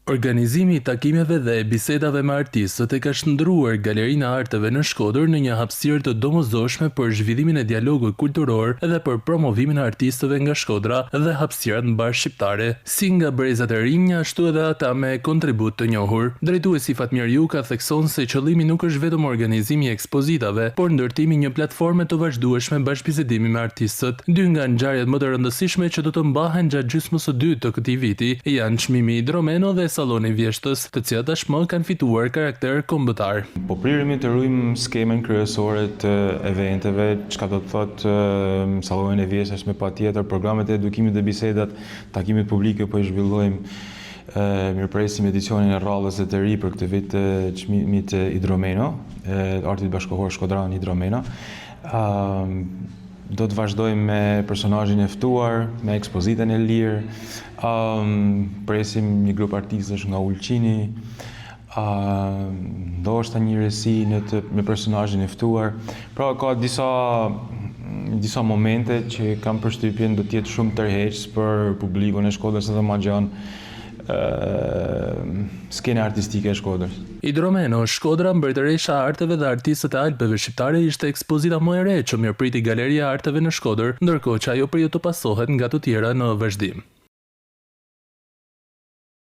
Organizimi I takimeve dhe bisedave me artistët e ka shndruar Galerina e Arteve në Shkodër në një hapësirë të domosdoshme për zhvillimin e dialogut kulturor dhe për promovimin e artistëve nga Shkodra dhe hapësirat mbar shqiptare, si nga brezat e rinj, ashtu edhe ata me kontribut të njohur. Drejtuesi Fatmir Juka thekson se qëllimi nuk është vetëm organizimi I ekspozitave, por ndërtimi një platforme të vazhdueshme bashkëbisedimi me artistët. Dy nga ngjarjet më të rëndësishme që do të mbahen gjatë gjysmës së dytë të këtij viti janë çmimi Hidromeno dhe Salloni Vjeshtës, të cilat tashmë kanë fituar karakter kombëtar. Po priremi të ruajmë skemen kryesore të eventeve, çka do të thotë Sallonin e Vjeshtës me patjetër programet e edukimit dhe bisedat, takimet publike po I zhvillojmë. Mirëpresim edicionin e rradhës të ri për këtë vit të çmimit Hidromeno, artit bashkëkohor shkodran Hidromeno. Do të vazhdojmë me personazhin e ftuar, me ekspozitën e lirë. Presim një grup artistësh nga Ulqini, ndoshta një resi me personazhin e ftuar. Pra ka disa momente që kam përshtypjen do të jetë shumë tërheqës për publikun e Shkodrës edhe ma gjanë skena artistike e Shkodrës. Hidromeno, Shkodra, mbretëresha e arteve dhe artistët e Alpeve shqiptare ishte ekspozita më e re që mirëpriti Galeria e Arteve në Shkodër, ndërkohë që ajo pritet të pasohet nga të tjera në vazhdim.